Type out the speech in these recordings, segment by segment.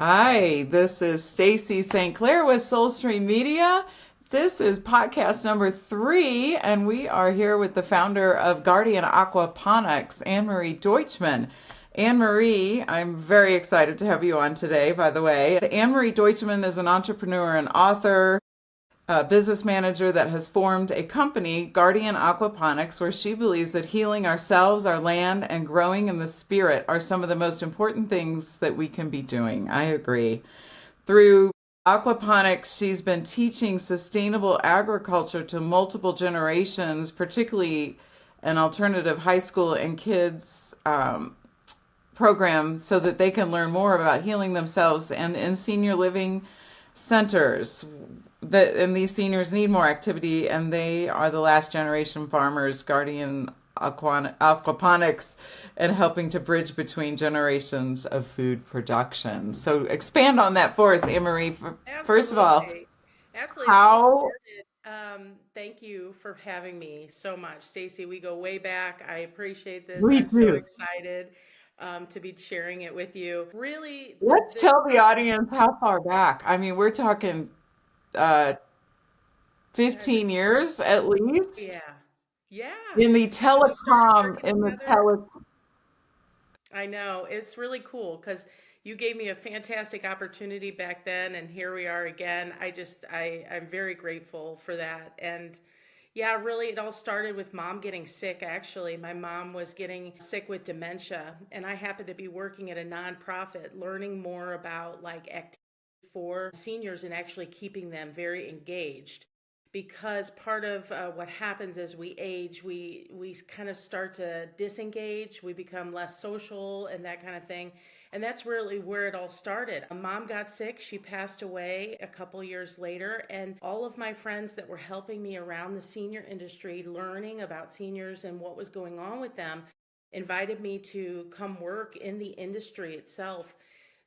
Hi, this is Stacy St. Clair with Soulstream Media. This is podcast number 3, and we are here with the founder of Guardian Aquaponics, Anne-Marie Deutschman. Anne-Marie, I'm very excited to have you on today, by the way. Anne-Marie Deutschman is an entrepreneur and author, business manager that has formed a company, Guardian Aquaponics, where she believes that healing ourselves, our land, and growing in the spirit are some of the most important things that we can be doing. I agree. Through aquaponics, she's been teaching sustainable agriculture to multiple generations, particularly an alternative high school and kids program, so that they can learn more about healing themselves, and in senior living centers. And these seniors need more activity, and they are the last generation farmers, Guardian Aquaponics, and helping to bridge between generations of food production. So expand on that for us, Anne-Marie. First of all, Absolutely. Absolutely. It all how started. Thank you for having me so much, Stacy. We go way back. I appreciate this. we I'm so do. excited to be sharing it with you. Really, Let's the tell the concept audience how far back. I mean, we're talking uh, has it. 15 years at least Yeah. Yeah. in the When we started telecom, working in the together, tele. I know it's really cool because you gave me a fantastic opportunity back then, and here we are again. I'm very grateful for that. And yeah, really, it all started with mom getting sick. Actually, my mom was getting sick with dementia, and I happened to be working at a nonprofit, learning more about like activities for seniors and actually keeping them very engaged because part of what happens as we age, we kind of start to disengage, we become less social and that kind of thing. And that's really where it all started. Mom got sick, she passed away a couple years later, and all of my friends that were helping me around the senior industry, learning about seniors and what was going on with them, invited me to come work in the industry itself.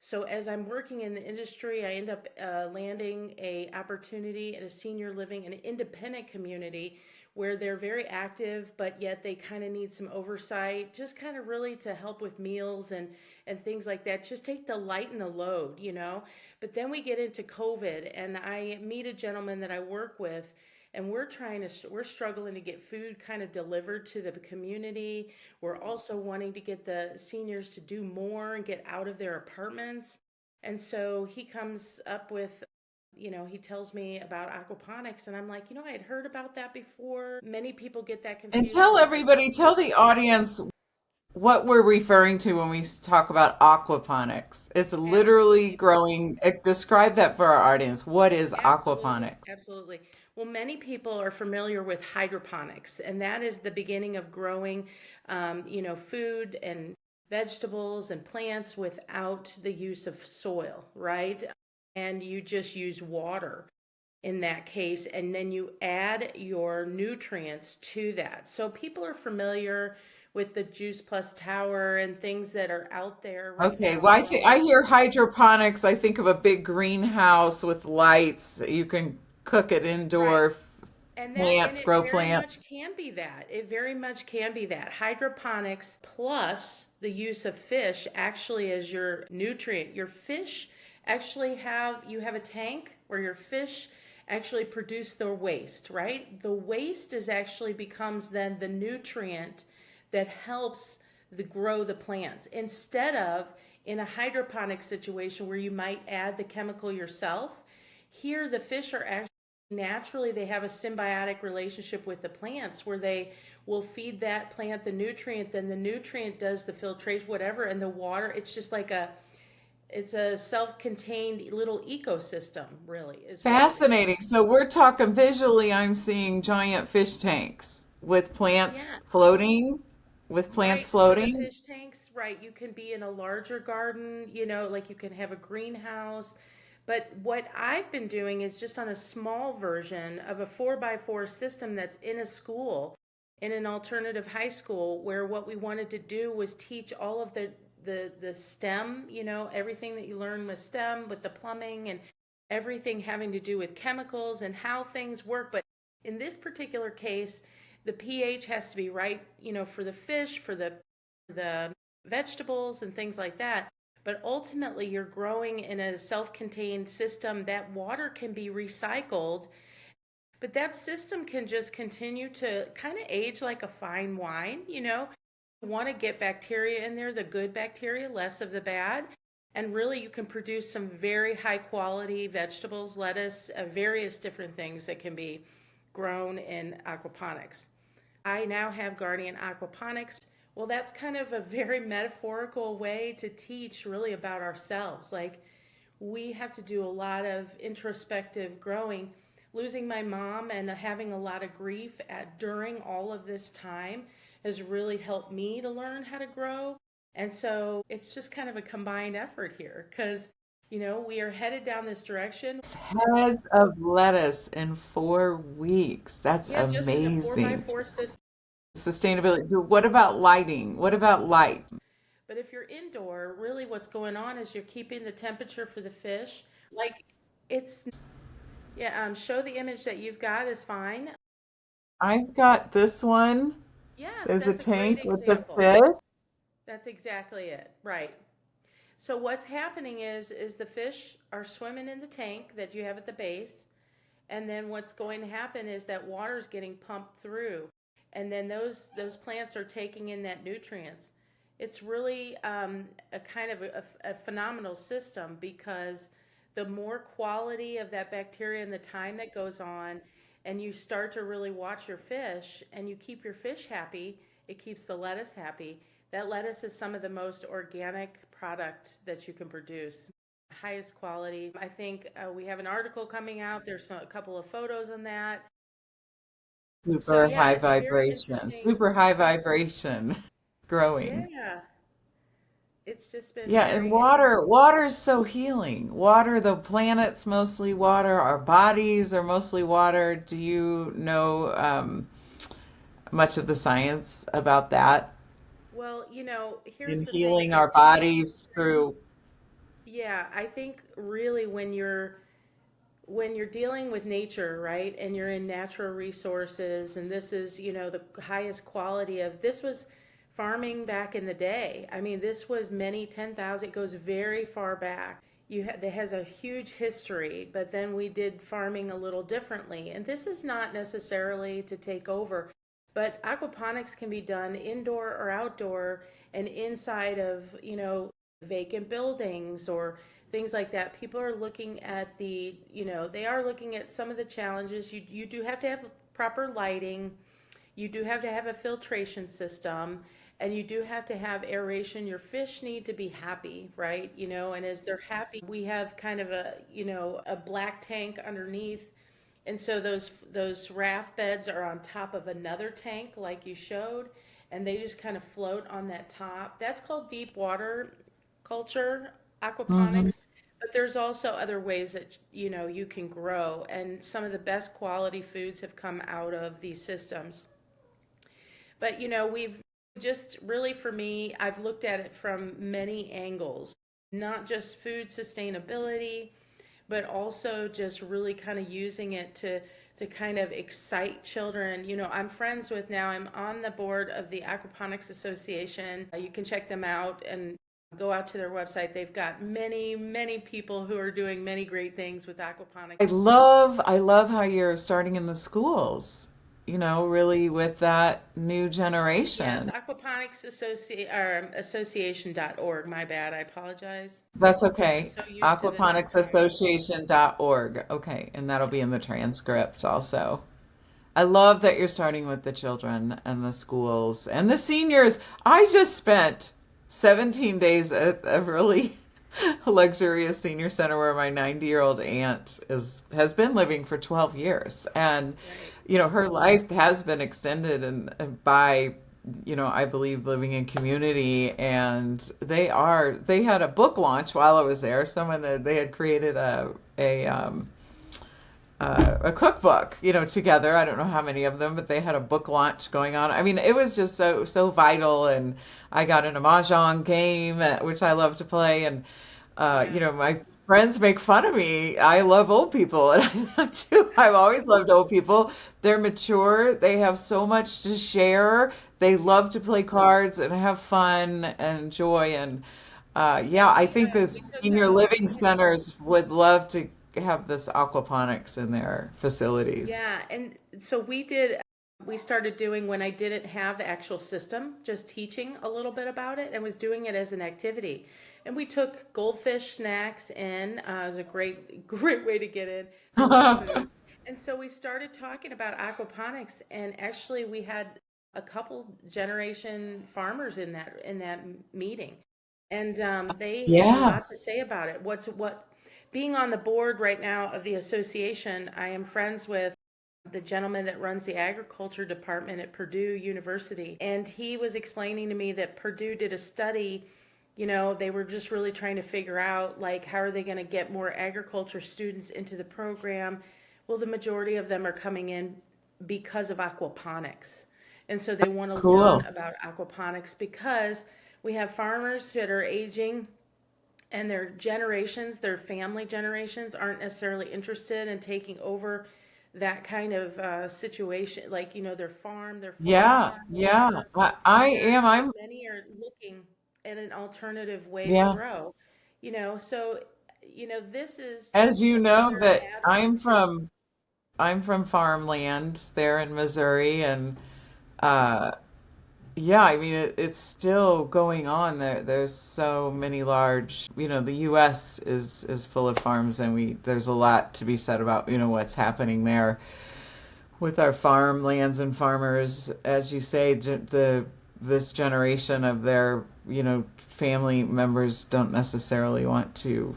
So as I'm working in the industry, I end up landing a opportunity at a senior living and independent community where they're very active, but yet they kind of need some oversight, just kind of really to help with meals and things like that. Just take the lighten the load, you know. But then we get into COVID, and I meet a gentleman that I work with, and we're struggling to get food kind of delivered to the community. We're also wanting to get the seniors to do more and get out of their apartments. And so he comes up with, he tells me about aquaponics, and I'm like, I had heard about that before. Many people get that And confused tell with everybody, tell the audience what we're referring to when we talk about aquaponics. It's literally absolutely. growing. Describe that for our audience. What is Absolutely, aquaponics? absolutely. Well, many people are familiar with hydroponics, and that is the beginning of growing, food and vegetables and plants without the use of soil, right? And you just use water in that case, and then you add your nutrients to that. So people are familiar with the Juice Plus Tower and things that are out there right Okay, now well, I growing. hear hydroponics. I think of a big greenhouse with lights. You can cook it Right. indoor, And plants, it grow very much plants. can be that. It very much can be that. Hydroponics plus the use of fish actually as your nutrient. Your fish actually you have a tank where your fish actually produce their waste, right? The waste is actually becomes then the nutrient that helps grow the plants instead of in a hydroponic situation where you might add the chemical yourself. Here the fish are actually naturally they have a symbiotic relationship with the plants where they will feed that plant the nutrient, then the nutrient does the filtration, whatever, and the water, it's a self-contained little ecosystem, really is what it is. Fascinating. So we're talking visually, I'm seeing giant fish tanks Yeah. with plants Right, so the floating. fish tanks, right, you can be in a larger garden, like you can have a greenhouse. But what I've been doing is just on a small version of a 4x4 system that's in a school, in an alternative high school, where what we wanted to do was teach all of the STEM, everything that you learn with STEM, with the plumbing and everything having to do with chemicals and how things work. But in this particular case, the pH has to be right, for the fish, for the vegetables and things like that. But ultimately, you're growing in a self contained system that water can be recycled, but that system can just continue to kind of age like a fine wine, you know? You want to get bacteria in there, the good bacteria, less of the bad. And really, you can produce some very high quality vegetables, lettuce, various different things that can be grown in aquaponics. I now have Guardian Aquaponics. Well, that's kind of a very metaphorical way to teach really about ourselves. Like, we have to do a lot of introspective growing. Losing my mom and having a lot of grief during all of this time has really helped me to learn how to grow. And so it's just kind of a combined effort here because, we are headed down this direction. Heads of lettuce in 4 weeks. That's Yeah, just in a four by amazing. four system. Sustainability. What about lighting? What about light? But if you're indoor, really what's going on is you're keeping the temperature for the fish. Like it's, yeah, show the image that you've got is fine. I've got this one. Yes, There's a that's a great tank with the example. fish. That's exactly it. Right. So what's happening is the fish are swimming in the tank that you have at the base, and then what's going to happen is that water is getting pumped through, and then those plants are taking in that nutrients. It's really a kind of a phenomenal system because the more quality of that bacteria and the time that goes on, and you start to really watch your fish and you keep your fish happy, it keeps the lettuce happy. That lettuce is some of the most organic product that you can produce. Highest quality. I think we have an article coming out. There's a couple of photos on that. So Super yeah, high it's a very vibration. interesting. Super high vibration growing. Yeah, it's just been Yeah, and very water's so healing. Water, the planet's mostly water, our bodies are mostly water. Do you know much of the science about that well. Here's in the thing. healing I our think bodies through? yeah, I think really when you're dealing with nature, right, and you're in natural resources, and this is, the highest quality of this was farming back in the day. I mean, this was many 10,000, it goes very far back. That has a huge history, but then we did farming a little differently. And this is not necessarily to take over, but aquaponics can be done indoor or outdoor and inside of, vacant buildings or things like that. People are looking at they are looking at some of the challenges. You do have to have proper lighting, you do have to have a filtration system, and you do have to have aeration. Your fish need to be happy, right? And as they're happy, we have kind of a black tank underneath. And so those raft beds are on top of another tank like you showed, and they just kind of float on that top. That's called deep water culture, Hmm. aquaponics. But there's also other ways that you can grow, and some of the best quality foods have come out of these systems. But we've just really, for me, I've looked at it from many angles, not just food sustainability, but also just really kind of using it to kind of excite children. I'm friends with now, I'm on the board of the Aquaponics Association. You can check them out and go out to their website. They've got many, many people who are doing many great things with aquaponics. I love how you're starting in the schools, really with that new Yes, generation. Aquaponics or association.org. My bad. I apologize. That's I'm okay. so used to the acronym. AquaponicsAssociation.org. Okay, and that'll Yep. be in the transcript also. I love that you're starting with the children and the schools and the seniors. I just spent 17 days at a really luxurious senior center where my 90-year-old aunt has been living for 12 years. And, Right. her life has been extended and by, I believe living in community. And they had a book launch while I was there. They had created a cookbook, together. I don't know how many of them, but they had a book launch going on. I mean, it was just so vital. And I got in a mahjong game, which I love to play. And Yeah. my friends make fun of me. I love old people, and I love too. I've always loved old people. They're mature. They have so much to share. They love to play cards and have fun and joy. And Yeah, I We think the we took senior living centers would love to have this aquaponics in their facilities. yeah, and so we started doing when I didn't have the actual system, just teaching a little bit about it and was doing it as an activity. And we took goldfish snacks in. It was a great, great way to get in. I love food. And so we started talking about aquaponics, and actually we had a couple generation farmers in that meeting, and they had a Yeah. lot to say about it. What being on the board right now of the association, I am friends with the gentleman that runs the agriculture department at Purdue University. And he was explaining to me that Purdue did a study. They were just really trying to figure out, like, how are they going to get more agriculture students into the program? Well, the majority of them are coming in because of aquaponics. And so they want to learn Cool. about aquaponics because we have farmers that are aging, and their family generations aren't necessarily interested in taking over that kind of situation, like, their farm, their full Yeah, farm, yeah. whatever. I And am. I'm, many are looking at an alternative way to yeah. grow. So this is As just you know another that add-on to. I'm from farmland there in Missouri and uh yeah, I mean it's still going on there. There's so many large, the US is full of farms and there's a lot to be said about, what's happening there with our farmlands and farmers. As you say, this generation of their, family members don't necessarily want to,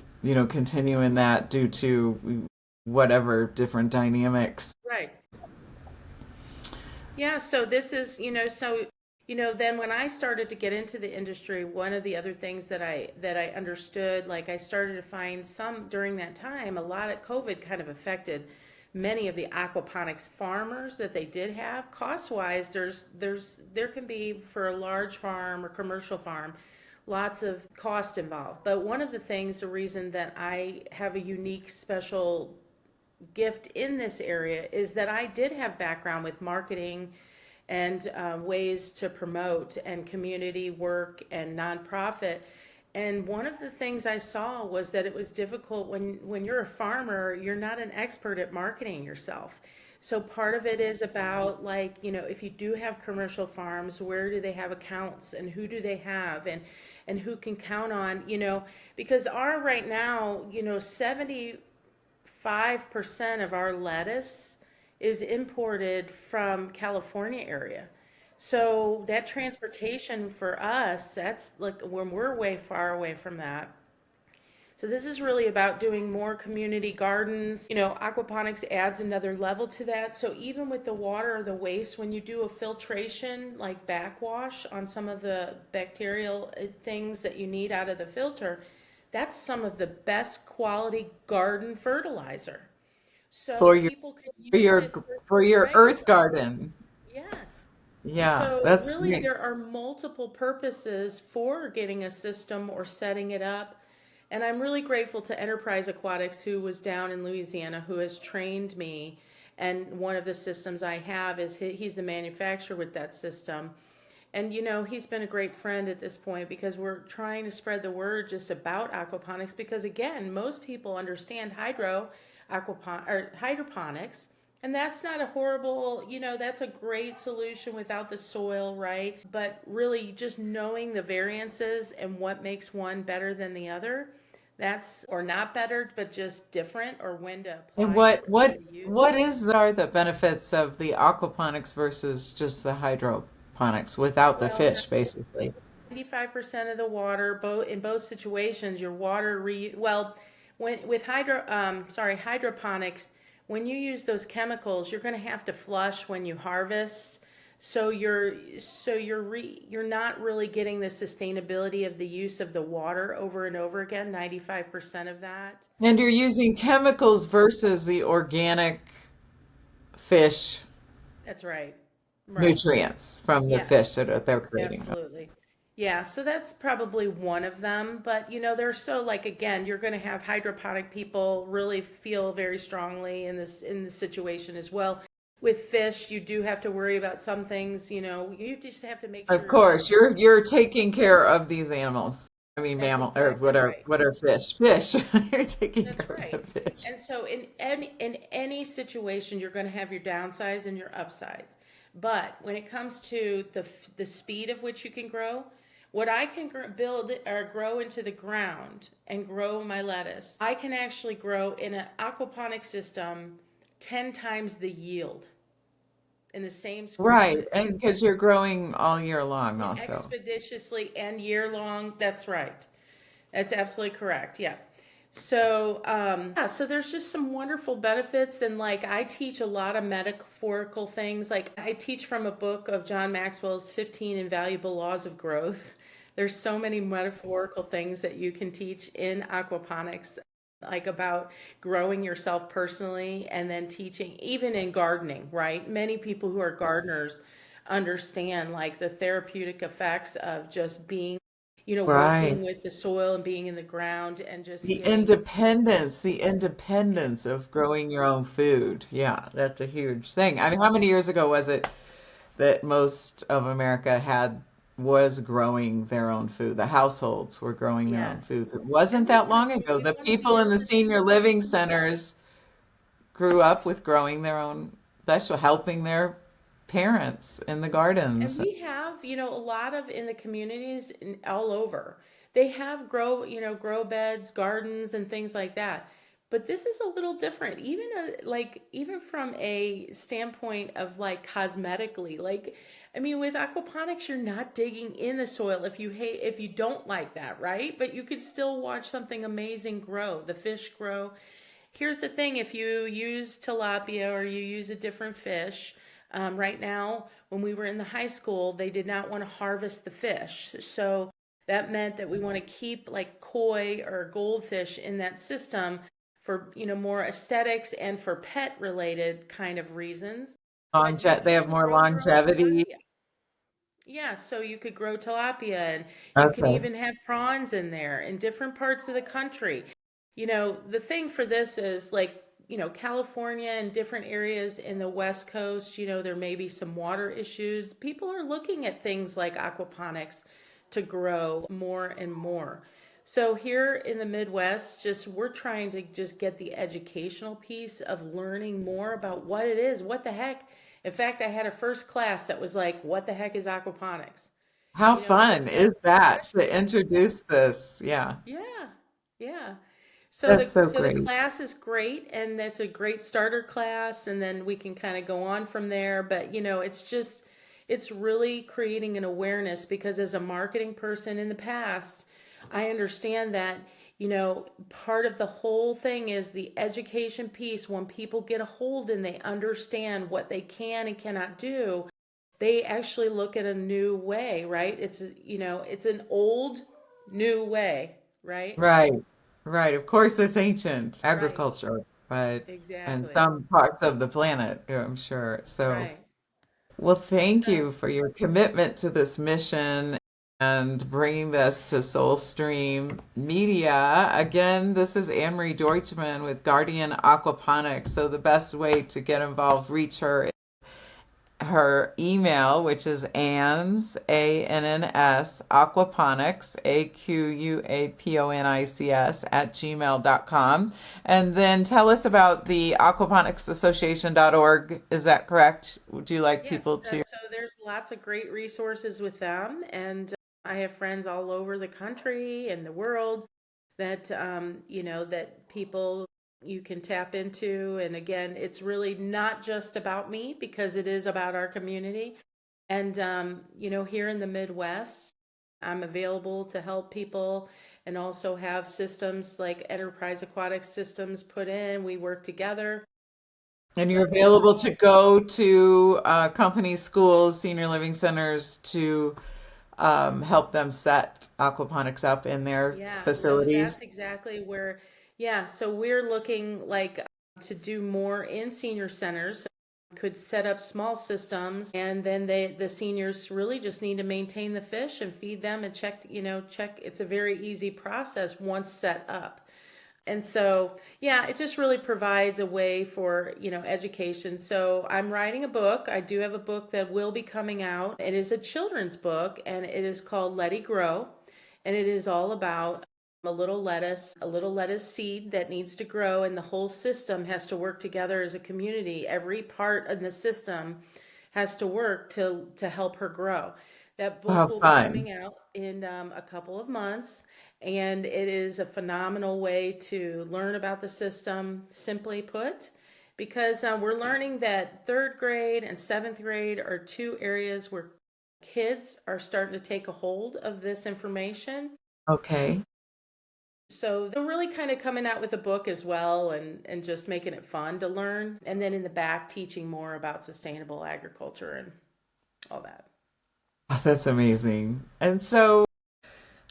continue in that due to whatever different dynamics. Right. Yeah, so this is, then when I started to get into the industry, one of the other things that I understood, like, I started to find some during that time, a lot of COVID kind of affected many of the aquaponics farmers that they did have. Cost wise, there can be, for a large farm or commercial farm, lots of cost involved. But one of the things, the reason that I have a unique special gift in this area is that I did have background with marketing and ways to promote and community work and nonprofit. And one of the things I saw was that it was difficult when you're a farmer, you're not an expert at marketing yourself. So part of it is about, like, if you do have commercial farms, where do they have accounts and who do they have, and who can count on, because our right now, 75% of our lettuce is imported from California area. So that transportation for us, that's like when we're way far away from that. So this is really about doing more community gardens. Aquaponics adds another level to that. So even with the water or the waste, when you do a filtration, like backwash on some of the bacterial things that you need out of the filter, that's some of the best quality garden fertilizer. So for your people can for use your it for for your regular. earth garden. Yes. Yeah, So that's really, great. there are multiple purposes for getting a system or setting it up. And I'm really grateful to Enterprise Aquatics, who was down in Louisiana, who has trained me. And one of the systems I have is he's the manufacturer with that system. And he's been a great friend at this point because we're trying to spread the word just about aquaponics, because again, most people understand hydroponics, and that's not a horrible, that's a great solution without the soil, right? But really just knowing the variances and what makes one better than the other, that's, or not better, but just different, or when to And apply it or when to use it. are the benefits of the aquaponics versus just the hydroponics without the Well, fish, basically? 95% of the water, both in both situations, your water well, when with hydroponics, when you use those chemicals, you're going to have to flush when you harvest. You're not really getting the sustainability of the use of the water over and over again, 95% of that. And you're using chemicals versus the organic fish That's right. Right. nutrients from the fish Yes. that they're creating. Absolutely. Yeah, so that's probably one of them. But there's so, like, again, you're going to have hydroponic people really feel very strongly in this situation as well. With fish, you do have to worry about some things, you just have to make Of sure that course, you're taking care of these animals. I mean, That's mammal or exactly right. what are fish? Fish. You're taking That's care of the right. fish. And so in any situation, you're going to have your downsides and your upsides. But when it comes to the speed of which you can grow, what I can build or grow into the ground and grow my lettuce, I can actually grow in an aquaponic system 10 times the yield in the same square Right, footage. and because you're growing all year long also. Expeditiously and year long. That's right. That's absolutely correct. Yeah. So, yeah, so there's just some wonderful benefits. And like, I teach a lot of metaphorical things. Like, I teach from a book of John Maxwell's 15 Invaluable Laws of Growth. There's so many metaphorical things that you can teach in aquaponics, like about growing yourself personally and then teaching, even in gardening, right? Many people who are gardeners understand like the therapeutic effects of just being, Right. working with the soil and being in the ground and just The getting, independence, the yeah, independence of growing your own food. Yeah, that's a huge thing. I mean, how many years ago was it that most of America was growing their own food? The households were growing their own yes. foods. It wasn't And we that want long to, ago. we The want to people in give the the senior people, living centers grew up with growing their own vegetable, helping their parents in the and gardens. we have, a lot of in the communities all over. They have grow beds, gardens, and things like that. But this is a little different, even like even from a standpoint of like cosmetically. Like, I mean, with aquaponics, you're not digging in the soil if you don't like that, right? But you could still watch something amazing grow. The fish grow. Here's the thing, if you use tilapia or you use a different fish, right now, when we were in the high school, they did not want to harvest the fish. So that meant that we want to keep like koi or goldfish in that system for, more aesthetics and for pet related kind of reasons. But you They have can more grow your own longevity. tilapia. Yeah, so you could grow tilapia and you can Okay. even have prawns in there in different parts of the country. The thing for this is like, California and different areas in the West Coast, there may be some water issues. People are looking at things like aquaponics to grow more and more. So here in the Midwest, just we're trying to just get the educational piece of learning more about what it is, what the heck. In fact, I had a first class that was like, what the heck is aquaponics? How Because fun is that's the that to question. introduce this? Yeah, Yeah, yeah. So that's the so so the great. class is great, and that's a great starter class, and then we can kind of go on from there. But it's really creating an awareness because as a marketing person in the past, I understand that part of the whole thing is the education piece. When people get a hold and they understand what they can and cannot do, they actually look at a new way, right? It's an old new way, right? Right, right. Of course, it's ancient Right. agriculture, but in Exactly. some parts of the planet, I'm sure. So, Right. well, thank So, you for your commitment to this mission and bringing this to Soulstream Media. Again, this is Anne Marie Deutschman with Guardian Aquaponics. So, the best way to get involved, reach her email, which is Ann's, ANNS, Aquaponics, AQUAPONICS, at gmail.com. And then tell us about the aquaponicsassociation.org. Is that correct? Would you like yes, people to? so there's lots of great resources with them, and I have friends all over the country and the world that that people you can tap into. And again, it's really not just about me because it is about our community. And here in the Midwest, I'm available to help people and also have systems like Enterprise Aquatic Systems put in. We work together. And you're But we're available to all go to companies, schools, senior living centers to help them set aquaponics up in their Yeah, so that's facilities. exactly where, yeah, so we're looking like to do more in senior centers. Could set up small systems, and then the seniors really just need to maintain the fish and feed them and check. It's a very easy process once set up. And so, yeah, it just really provides a way for, education. So I'm writing a book. I do have a book that will be coming out. It is a children's book, and it is called Let It Grow. and it is all about a little lettuce seed that needs to grow, and the whole system has to work together as a community. Every part of the system has to work to help her grow. That book How will be fun. coming out in a couple of months, and it is a phenomenal way to learn about the system, simply put, because we're learning that third grade and seventh grade are two areas where kids are starting to take a hold of this information. Okay. So they're really kind of coming out with a book as well, and just making it fun to learn. And then in the back, teaching more about sustainable agriculture and all that. Oh, that's amazing. And so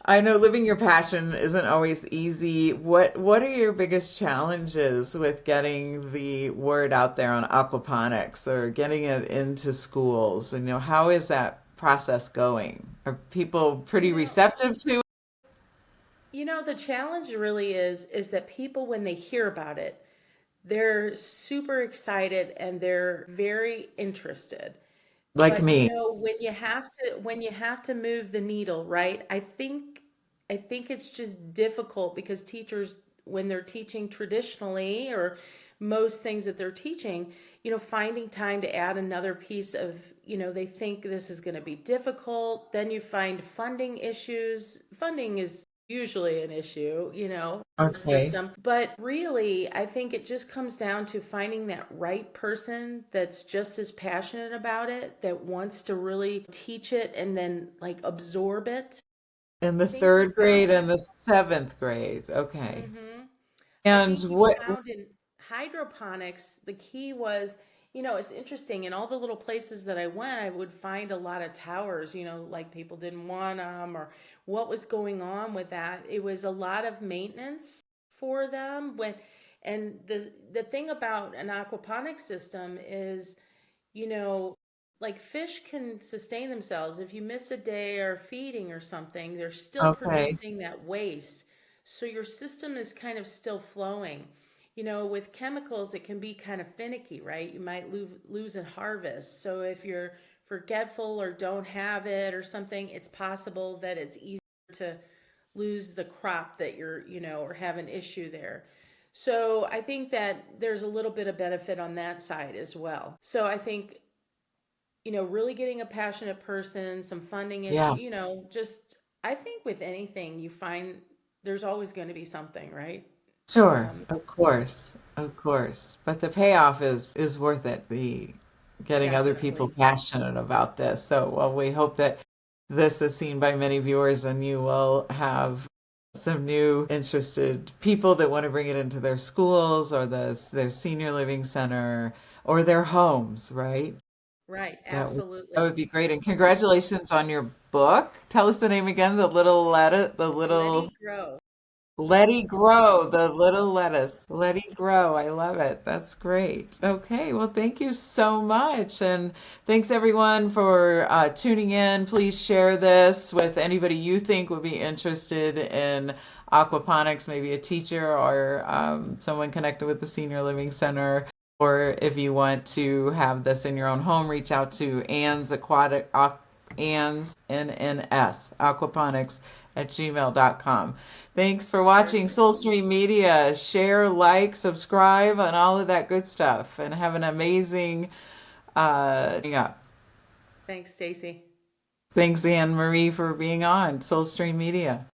I know living your passion isn't always easy. What are your biggest challenges with getting the word out there on aquaponics or getting it into schools? And how is that process going? Are people You pretty know, receptive to it? the challenge really is that people, when they hear about it, they're super excited and they're very interested. Like But me. when you have to move the needle, right? I think it's just difficult because teachers, when they're teaching traditionally, or most things that they're teaching, finding time to add another piece of, they think this is going to be difficult. Then you find funding issues. Funding is usually an issue, for a Okay. system. But really, I think it just comes down to finding that right person that's just as passionate about it, that wants to really teach it and then like absorb it. In I the think we third grade found and the seventh grade. Okay. hmm I And think we what, found in hydroponics, the key was, it's interesting. In all the little places that I went, I would find a lot of towers, like people didn't want them, or what was going on with that. It was a lot of maintenance for them. And the thing about an aquaponics system is, you know, like fish can sustain themselves. If you miss a day or feeding or something, they're still okay. producing that waste. So your system is kind of still flowing. With chemicals, it can be kind of finicky, right? You might lose a harvest. So if you're forgetful or don't have it or something, it's possible that it's easier to lose the crop that you're, or have an issue there. So I think that there's a little bit of benefit on that side as well. So I think, really getting a passionate person, some funding issue, Yeah. just I think with anything you find there's always going to be something, right? Sure, Um, of course, of course. But the payoff is worth it, the getting other people Definitely. passionate about this. So, well, we hope that this is seen by many viewers and you will have some new interested people that want to bring it into their schools or their senior living center or their homes, right? Right, That absolutely. would be great. And congratulations on your book. Tell us the name again, the little Letty grow. Letty Grow, the little lettuce. Letty Grow. I love it. That's great. Okay, well, thank you so much. And thanks everyone for tuning in. Please share this with anybody you think would be interested in aquaponics, maybe a teacher or someone connected with the Senior Living Center. Or if you want to have this in your own home, reach out to Ann's, NNS, aquaponics at gmail.com. Thanks for watching Perfect. Soulstream Media. Share, like, subscribe, and all of that good stuff. And have an amazing up. Thanks, Stacy. Thanks, Anne Marie, for being on Soulstream Media.